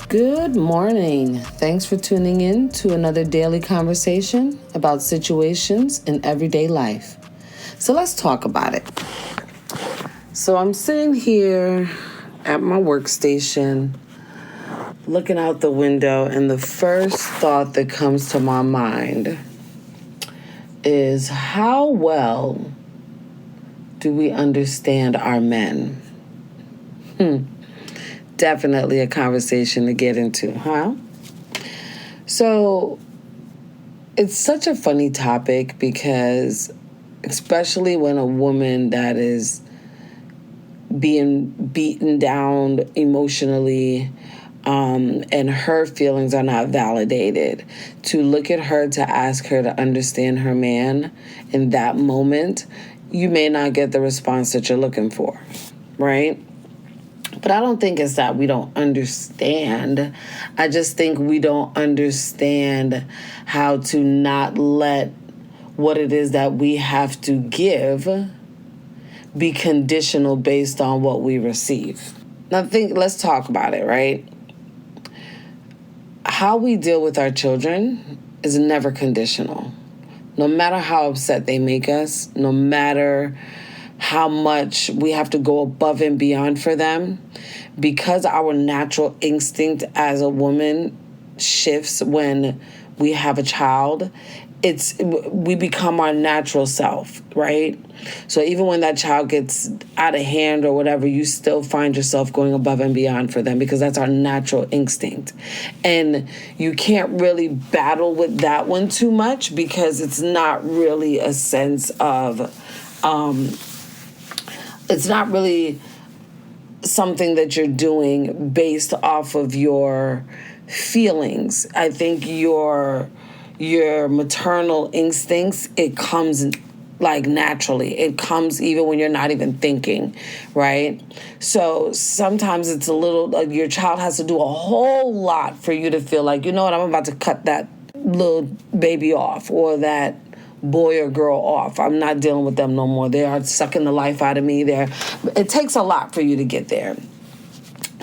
Good morning. Thanks for tuning in to another daily conversation about situations in everyday life. So let's talk about it. So I'm sitting here at my workstation, looking out the window, and the first thought that comes to my mind is how well do we understand our men? Definitely a conversation to get into, huh? So it's such a funny topic because especially when a woman that is being beaten down emotionally and her feelings are not validated, to look at her to ask her to understand her man in that moment, you may not get the response that you're looking for, right? But I don't think it's that we don't understand. I just think we don't understand how to not let what it is that we have to give be conditional based on what we receive. Now let's talk about it, right? How we deal with our children is never conditional. No matter how upset they make us, no matter how much we have to go above and beyond for them, because our natural instinct as a woman shifts when we have a child, we become our natural self, right? So even when that child gets out of hand or whatever, you still find yourself going above and beyond for them because that's our natural instinct. And you can't really battle with that one too much because it's not really a sense of, it's not really something that you're doing based off of your feelings. I think your maternal instincts, it comes like naturally. It comes even when you're not even thinking, right? So sometimes it's a little, your child has to do a whole lot for you to feel like, you know what, I'm about to cut that little baby off or that boy or girl off. I'm not dealing with them no more. They are sucking the life out of me. It takes a lot for you to get there.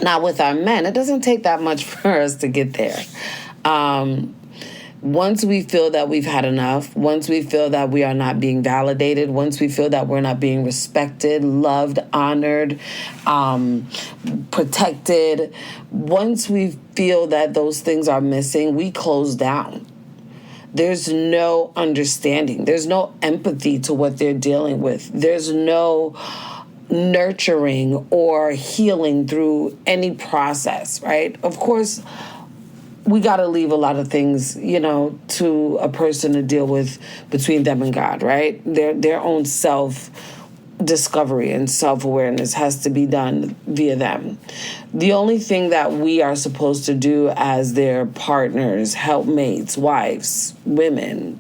Now with our men, it doesn't take that much for us to get there. Once we feel that we've had enough, once we feel that we are not being validated, once we feel that we're not being respected, loved, honored, protected, once we feel that those things are missing, we close down. There's no understanding. There's no empathy to what they're dealing with. There's no nurturing or healing through any process, right? Of course, we got to leave a lot of things, to a person to deal with between them and God, right? Their own self-discovery and self-awareness has to be done via them. The only thing that we are supposed to do as their partners, helpmates, wives, women,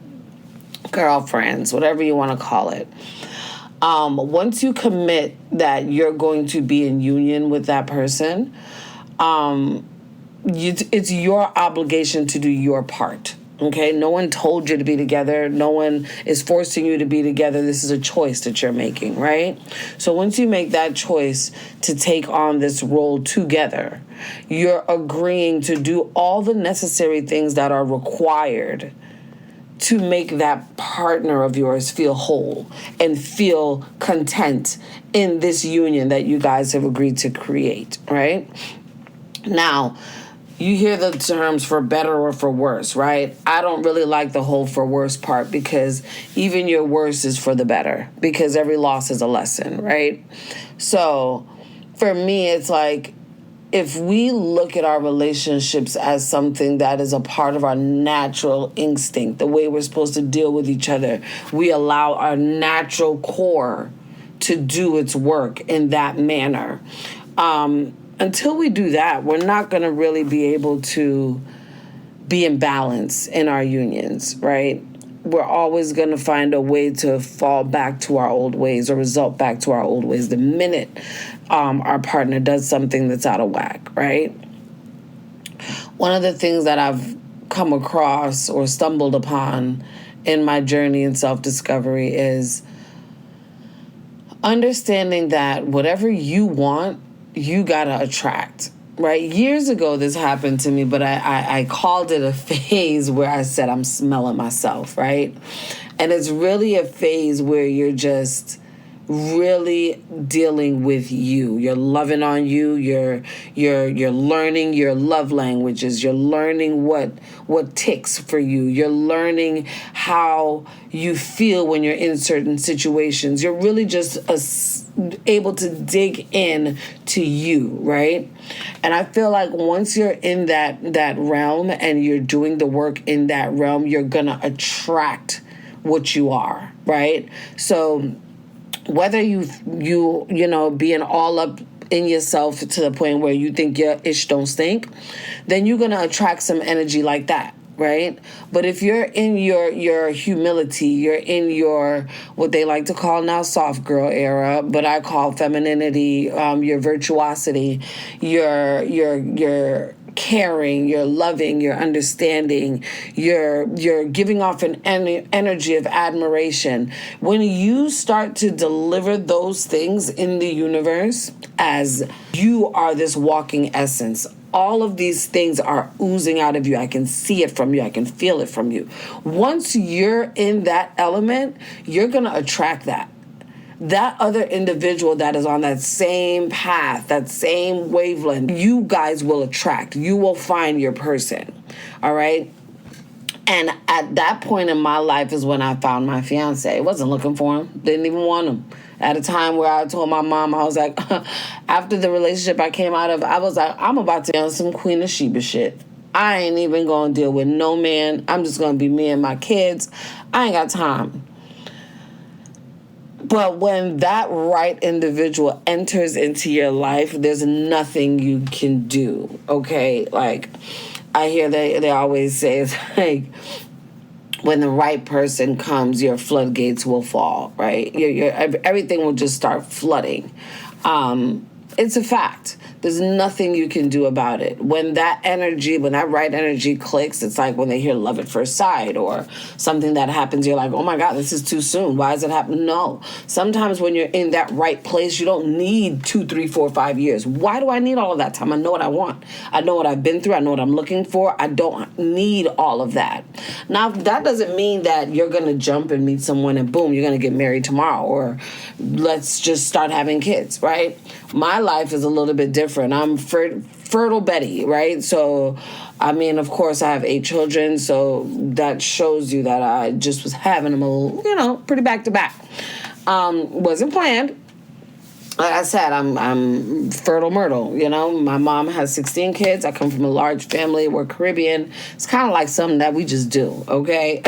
girlfriends, whatever you want to call it, once you commit that you're going to be in union with that person, it's your obligation to do your part, okay? No one told you to be together. No one is forcing you to be together. This is a choice that you're making, right? So once you make that choice to take on this role together, you're agreeing to do all the necessary things that are required to make that partner of yours feel whole and feel content in this union that you guys have agreed to create, right? Now, you hear the terms for better or for worse, right? I don't really like the whole for worse part because even your worst is for the better because every loss is a lesson, right? So for me, it's like if we look at our relationships as something that is a part of our natural instinct, the way we're supposed to deal with each other, we allow our natural core to do its work in that manner. Until we do that, we're not going to really be able to be in balance in our unions, right? We're always going to find a way to fall back to our old ways or result back to our old ways the minute our partner does something that's out of whack, right? One of the things that I've come across or stumbled upon in my journey in self-discovery is understanding that whatever you want, you gotta attract. right? Years ago, this happened to me, but I called it a phase where I said I'm smelling myself, right? And it's really a phase where you're just really dealing with you. You're loving on you. You're learning your love languages. You're learning what ticks for you. You're learning how you feel when you're in certain situations. You're really just able to dig in to you, right? And I feel like once you're in that realm and you're doing the work in that realm, you're gonna attract what you are, right? So whether you know, being all up in yourself to the point where you think your ish don't stink, then you're gonna attract some energy like that, right? But if you're in your humility, you're in your what they like to call now soft girl era, but I call femininity, your virtuosity, your caring, you're loving, you're understanding, you're giving off an energy of admiration. When you start to deliver those things in the universe as you are this walking essence, all of these things are oozing out of you. I can see it from you. I can feel it from you. Once you're in that element, you're going to attract that other individual that is on that same path, that same wavelength. You guys will attract. You will find your person. All right? And at that point in my life is when I found my fiance. I wasn't looking for him. Didn't even want him. At a time where I told my mom, I was like, after the relationship I came out of, I was like, I'm about to be on some Queen of Sheba shit. I ain't even going to deal with no man. I'm just going to be me and my kids. I ain't got time. But when that right individual enters into your life, there's nothing you can do, okay? Like, I hear they always say, it's like, when the right person comes, your floodgates will fall, right? Everything will just start flooding. It's a fact. There's nothing you can do about it. When that right energy clicks, it's like when they hear love at first sight or something that happens, you're like, oh my God, this is too soon. Why is it happening? No. Sometimes when you're in that right place, you don't need 2, 3, 4, 5 years. Why do I need all of that time? I know what I want. I know what I've been through. I know what I'm looking for. I don't need all of that. Now, that doesn't mean that you're going to jump and meet someone and boom, you're going to get married tomorrow or let's just start having kids, right? My life is a little bit different. I'm fertile Betty, right? So, I mean, of course, I have 8 children, so that shows you that I just was having them, pretty back to back. Wasn't planned. Like I said, I'm fertile myrtle, My mom has 16 kids. I come from a large family. We're Caribbean. It's kind of like something that we just do, okay?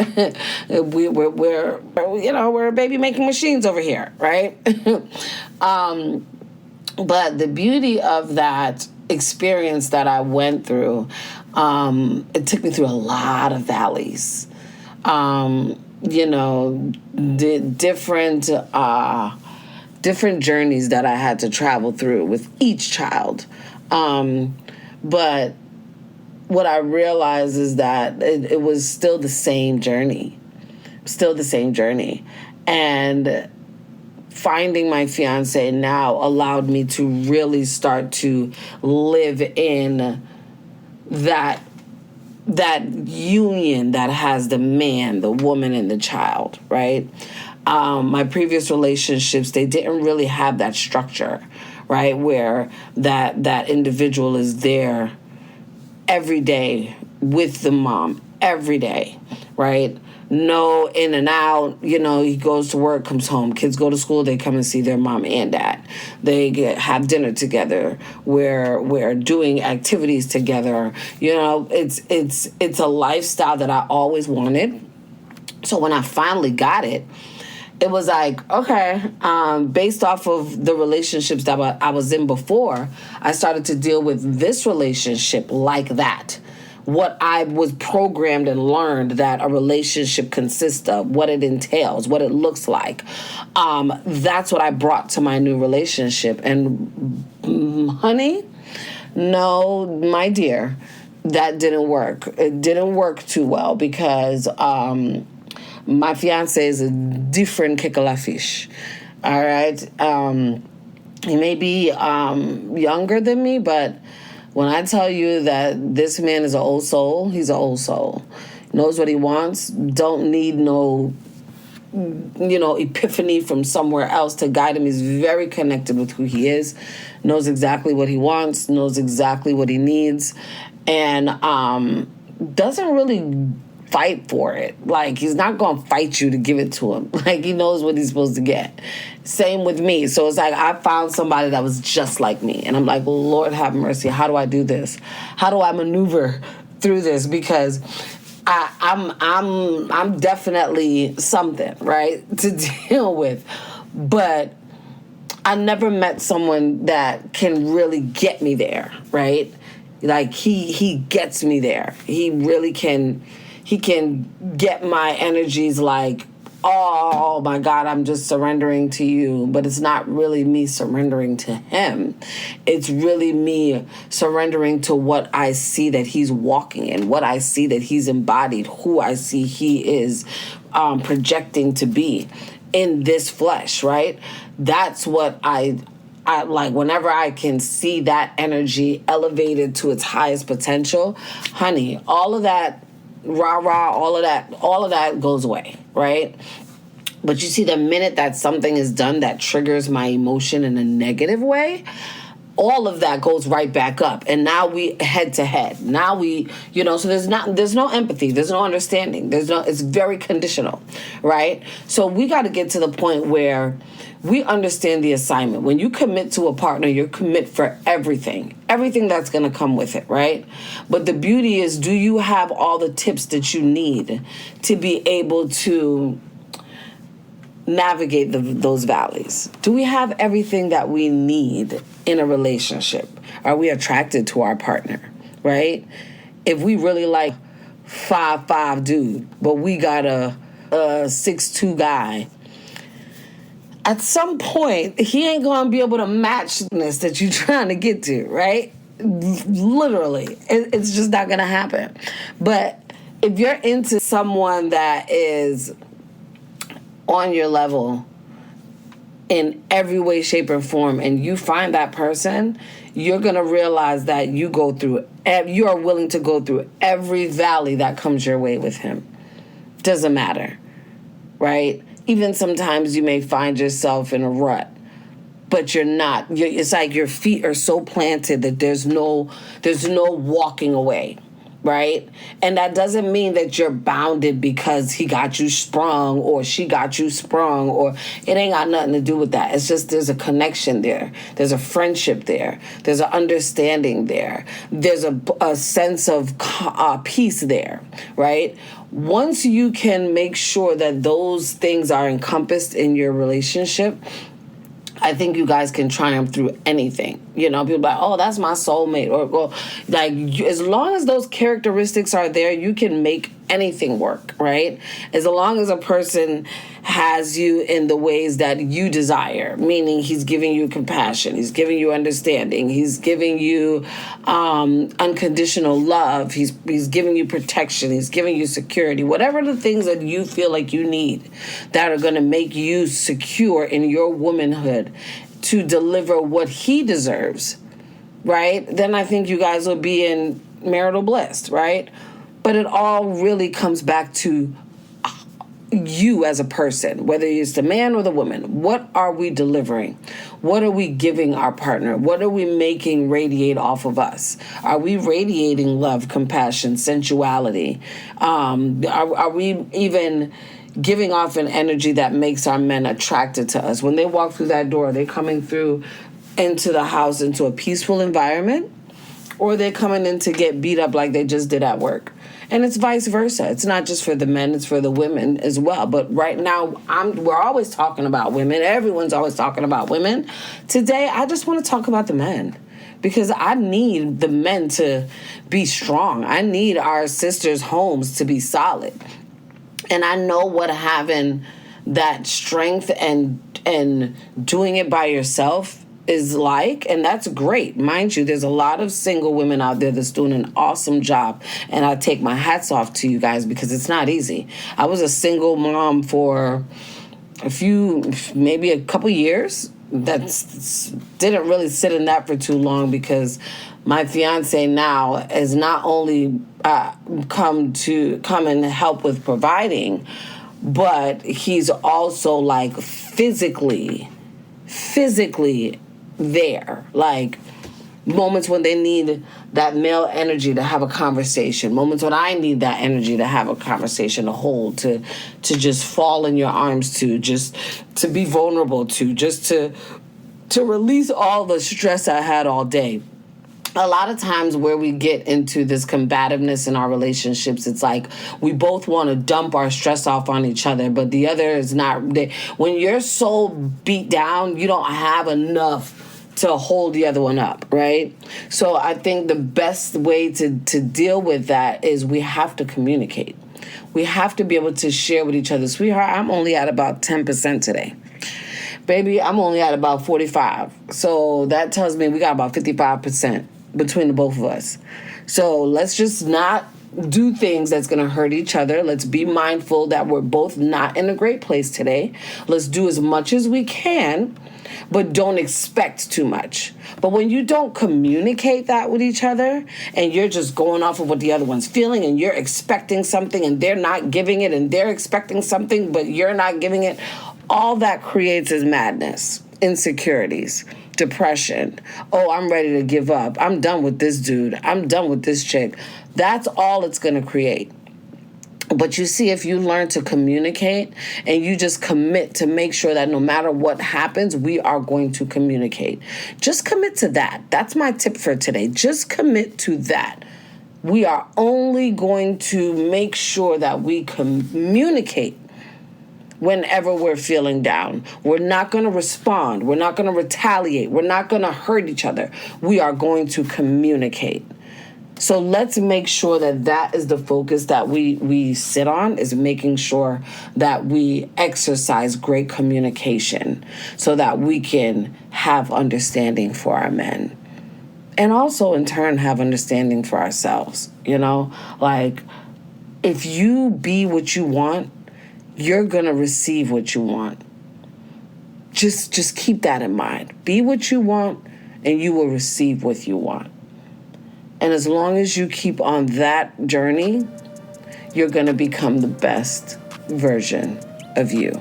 we're baby making machines over here, right? But the beauty of that experience that I went through, it took me through a lot of valleys. Different journeys that I had to travel through with each child. But what I realized is that it was still the same journey. And finding my fiance now allowed me to really start to live in that union that has the man, the woman, and the child, right? My previous relationships, they didn't really have that structure, right? Where that individual is there every day with the mom, every day, right? No in and out, he goes to work, comes home. Kids go to school, they come and see their mom and dad. They have dinner together. We're doing activities together. It's a lifestyle that I always wanted. So when I finally got it, it was like, okay, based off of the relationships that I was in before, I started to deal with this relationship like that. What I was programmed and learned that a relationship consists of, what it entails, what it looks like. That's what I brought to my new relationship. And honey, no, my dear, that didn't work. It didn't work too well because my fiance is a different kettle of fish. All right. He may be younger than me, but When I tell you that this man is an old soul, he's an old soul. Knows what he wants, don't need no epiphany from somewhere else to guide him. He's very connected with who he is, knows exactly what he wants, knows exactly what he needs, and doesn't really fight for it. Like, he's not going to fight you to give it to him. Like, he knows what he's supposed to get. Same with me. So it's like I found somebody that was just like me. And I'm like, Lord have mercy. How do I do this? How do I maneuver through this? Because I'm definitely something, right, to deal with. But I never met someone that can really get me there, right? Like, he gets me there. He really can. He can get my energies like, oh my God, I'm just surrendering to you. But it's not really me surrendering to him. It's really me surrendering to what I see that he's walking in, what I see that he's embodied, who I see he is projecting to be in this flesh, right? That's what I like. Whenever I can see that energy elevated to its highest potential, honey, all of that rah-rah, all of that goes away, right? But you see, the minute that something is done that triggers my emotion in a negative way, all of that goes right back up. And now we head to head. Now we, so there's no empathy. There's no understanding. It's very conditional, right? So we got to get to the point where we understand the assignment. When you commit to a partner, you commit for everything that's going to come with it, right? But the beauty is, do you have all the tips that you need to be able to navigate those valleys? Do we have everything that we need in a relationship? Are we attracted to our partner, right? If we really like 5'5" dude, but we got a 6'2" guy, at some point, he ain't going to be able to match this that you're trying to get to, right? Literally. It's just not going to happen. But if you're into someone that is on your level in every way, shape, or form, and you find that person, you're going to realize that you are willing to go through every valley that comes your way with him. Doesn't matter, right? Even sometimes you may find yourself in a rut, but you're not. It's like your feet are so planted that there's no walking away, right? And that doesn't mean that you're bounded because he got you sprung or she got you sprung, or it ain't got nothing to do with that. It's just there's a connection there. There's a friendship there. There's an understanding there. There's a sense of peace there, right? Once you can make sure that those things are encompassed in your relationship, I think you guys can triumph through anything. People are like, oh, that's my soulmate. Or like, as long as those characteristics are there, you can make anything work, right? As long as a person has you in the ways that you desire, meaning he's giving you compassion, he's giving you understanding, he's giving you unconditional love, he's giving you protection, he's giving you security, whatever the things that you feel like you need that are going to make you secure in your womanhood to deliver what he deserves, right? Then I think you guys will be in marital bliss, right? But it all really comes back to you as a person, whether it's the man or the woman. What are we delivering? What are we giving our partner? What are we making radiate off of us? Are we radiating love, compassion, sensuality? Are we even giving off an energy that makes our men attracted to us? When they walk through that door, they're coming through into the house, into a peaceful environment, or they're coming in to get beat up like they just did at work. And it's vice versa. It's not just for the men, it's for the women as well. But right now, we're always talking about women. Everyone's always talking about women. Today, I just want to talk about the men. Because I need the men to be strong. I need our sisters' homes to be solid. And I know what having that strength and doing it by yourself is like, and that's great. Mind you, there's a lot of single women out there that's doing an awesome job, and I take my hats off to you guys because it's not easy. I was a single mom for maybe a couple years. That didn't really sit in that for too long because my fiance now has not only come and help with providing, but he's also like physically there. Like moments when they need that male energy to have a conversation, moments when I need that energy to have a conversation, to hold, to just fall in your arms, to just to be vulnerable, to just to release all the stress I had all day. A lot of times where we get into this combativeness in our relationships, it's like we both want to dump our stress off on each other, but the other is not. When you're so beat down, you don't have enough to hold the other one up, right? So I think the best way to deal with that is we have to communicate. We have to be able to share with each other. Sweetheart, I'm only at about 10% today. Baby, I'm only at about 45. So that tells me we got about 55% between the both of us. So let's just not do things that's going to hurt each other. Let's be mindful that we're both not in a great place today. Let's do as much as we can, but don't expect too much. But when you don't communicate that with each other and you're just going off of what the other one's feeling and you're expecting something and they're not giving it and they're expecting something but you're not giving it, all that creates is madness, insecurities, depression. Oh, I'm ready to give up. I'm done with this dude. I'm done with this chick. That's all it's going to create. But you see, if you learn to communicate and you just commit to make sure that no matter what happens, we are going to communicate. Just commit to that. That's my tip for today. Just commit to that. We are only going to make sure that we communicate whenever we're feeling down. We're not going to respond. We're not going to retaliate. We're not going to hurt each other. We are going to communicate. So let's make sure that that is the focus that we sit on, is making sure that we exercise great communication so that we can have understanding for our men. And also, in turn, have understanding for ourselves. You know, like, if you be what you want, you're going to receive what you want. Just keep that in mind. Be what you want, and you will receive what you want. And as long as you keep on that journey, you're going to become the best version of you.